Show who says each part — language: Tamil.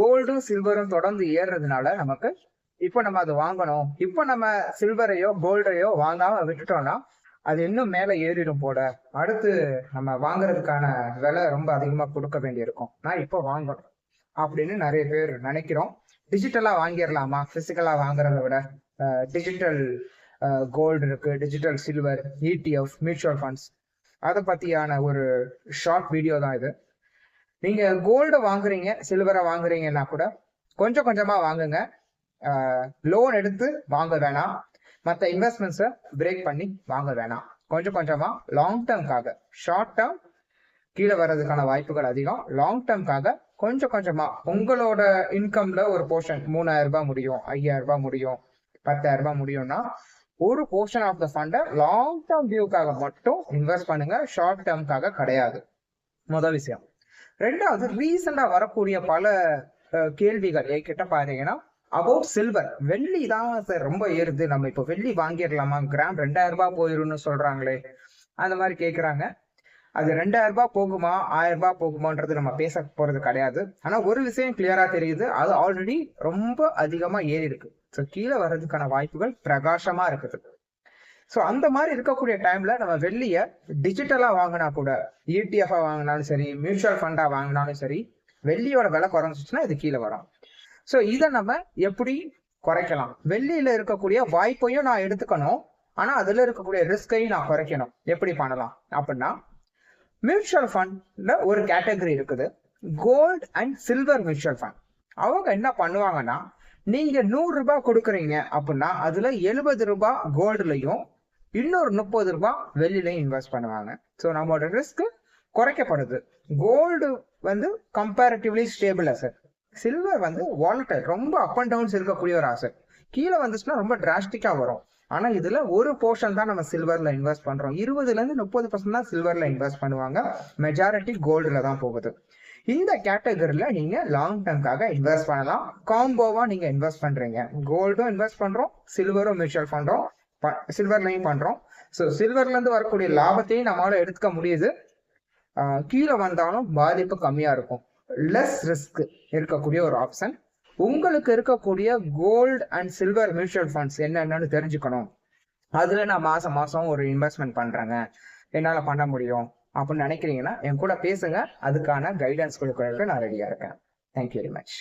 Speaker 1: கோல்டும் சில்வரும் தொடர்ந்து ஏறுறதுனால நமக்கு இப்போ நம்ம அதை வாங்கணும். இப்போ நம்ம சில்வரையோ கோல்டையோ வாங்காம விட்டுட்டோம்னா அது இன்னும் மேல ஏறிடும் போல. அடுத்து நம்ம வாங்குறதுக்கான விலை ரொம்ப அதிகமா கொடுக்க வேண்டியிருக்கும். நான் இப்போ வாங்கணும் அப்படின்னு நிறைய பேர் நினைக்கிறோம். டிஜிட்டலா வாங்கிடலாமா பிசிக்கலா வாங்குறத விட? டிஜிட்டல் கோல்டு இருக்கு, digital silver, ETF, mutual funds, அதை பத்தியான ஒரு ஷார்ட் வீடியோ தான் இது. நீங்க கோல்டு வாங்குறீங்க, சில்வரை வாங்குறீங்கன்னா கூட கொஞ்சம் கொஞ்சமா வாங்குங்க. லோன் எடுத்து வாங்க வேணாம். மற்ற இன்வெஸ்ட்மெண்ட்ஸை பிரேக் பண்ணி வாங்க வேணாம். கொஞ்சம் கொஞ்சமா லாங் டேர்ம்காக, ஷார்ட் டேர்ம் கீழே வர்றதுக்கான வாய்ப்புகள் அதிகம். லாங் டேர்ம்காக கொஞ்சம் கொஞ்சமா உங்களோட இன்கம்ல ஒரு போர்ஷன் 3000 ரூபாய் முடியும், 5000 ரூபாய் முடியும், 10,000 ரூபாய் முடியும்னா ஒரு போர்ஷன் ஆஃப் த ஃபண்டை லாங் டேர்ம் வியூக்காக மட்டும் இன்வெஸ்ட் பண்ணுங்க, ஷார்ட் டேர்ம்காக கிடையாது. முதல் விஷயம். ரெண்டாவது, ரீசெண்டா வரக்கூடிய பல கேள்விகள் என்கிட்ட பாத்தீங்கன்னா அபவுட் சில்வர். வெள்ளி தான் சார் ரொம்ப ஏறுது, நம்ம இப்போ வெள்ளி வாங்கிடலாமா, கிராம் 2000 ரூபாய் போயிரும்னு சொல்றாங்களே, அந்த மாதிரி கேட்குறாங்க. அது 2000 ரூபாய் போகுமா 1000 ரூபாய் போகுமான்றது நம்ம பேச போறது கிடையாது. ஆனா ஒரு விஷயம் கிளியரா தெரியுது, அது ஆல்ரெடி ரொம்ப அதிகமா ஏறி இருக்கு. ஸோ கீழே வர்றதுக்கான வாய்ப்புகள் பிரகாசமா இருக்குது. ஸோ அந்த மாதிரி இருக்கக்கூடிய டைம்ல நம்ம வெள்ளிய டிஜிட்டலா வாங்கினா கூட, ETF வாங்கினாலும் சரி, மியூச்சுவல் ஃபண்டா வாங்கினாலும் சரி, வெள்ளியோட விலை குறைஞ்சிச்சுன்னா இது கீழே வரும். ஸோ இதை நம்ம எப்படி குறைக்கலாம்? வெள்ளியில இருக்கக்கூடிய வாய்ப்பையும் நான் எடுத்துக்கணும், ஆனா அதுல இருக்கக்கூடிய ரிஸ்கையும் நான் குறைக்கணும். எப்படி பண்ணலாம் அப்படின்னா, மியூச்சுவல் ஃபண்ட்ல ஒரு கேட்டகரி இருக்குது, gold and silver mutual fund. அவங்க என்ன பண்ணுவாங்கன்னா, நீங்க 100 ரூபாய் கொடுக்குறீங்க அப்படின்னா அதுல 70 ரூபாய் கோல்டுலையும் இன்னொரு 30 ரூபாய் வெள்ளிலையும் இன்வெஸ்ட் பண்ணுவாங்க. ஸோ நம்மளோட ரிஸ்க் குறைக்கப்படுது. கோல்டு வந்து கம்பேரிட்டிவ்லி ஸ்டேபிள் அசெட், சில்வர் வந்து வாலட்டைல், ரொம்ப அப் அண்ட் டவுன்ஸ் இருக்கக்கூடிய ஒரு அசெட். கீழே வந்துச்சுன்னா ரொம்ப டிராஸ்டிக்கா வரும். ஆனா இதுல ஒரு போர்ஷன் தான் நம்ம சில்வர்ல இன்வெஸ்ட் பண்றோம். 20% தான் சில்வர்ல இன்வெஸ்ட் பண்ணுவாங்க. மெஜாரிட்டி கோல்டுல தான் போகுது. இந்த கேட்டகரியில நீங்க லாங் டேர்ம்காக இன்வெஸ்ட் பண்ணலாம். காம்போவா நீங்க இன்வெஸ்ட் பண்றீங்க, கோல்டும் இன்வெஸ்ட் பண்றோம், சில்வரும் மியூச்சுவல் ஃபண்டும் சில்வர்லையும் பண்றோம். ஸோ சில்வர்ல இருந்து வரக்கூடிய லாபத்தையும் நம்மளால எடுத்துக்க முடியுது. கீழே வந்தாலும் பாதிப்பு கம்மியா இருக்கும். லெஸ் ரிஸ்க் இருக்கக்கூடிய ஒரு ஆப்ஷன். உங்களுக்கு இருக்கக்கூடிய gold and silver mutual funds என்னென்னு தெரிஞ்சுக்கணும். அதுல நான் மாசம் மாசம் ஒரு இன்வெஸ்ட்மெண்ட் பண்றேங்க, என்னால பண்ண முடியும் அப்படின்னு நினைக்கிறீங்கன்னா என் கூட பேசுங்க. அதுக்கான கைடன்ஸ் கொடுக்கறதுக்கு நான் ரெடியா இருக்கேன். Thank you very much.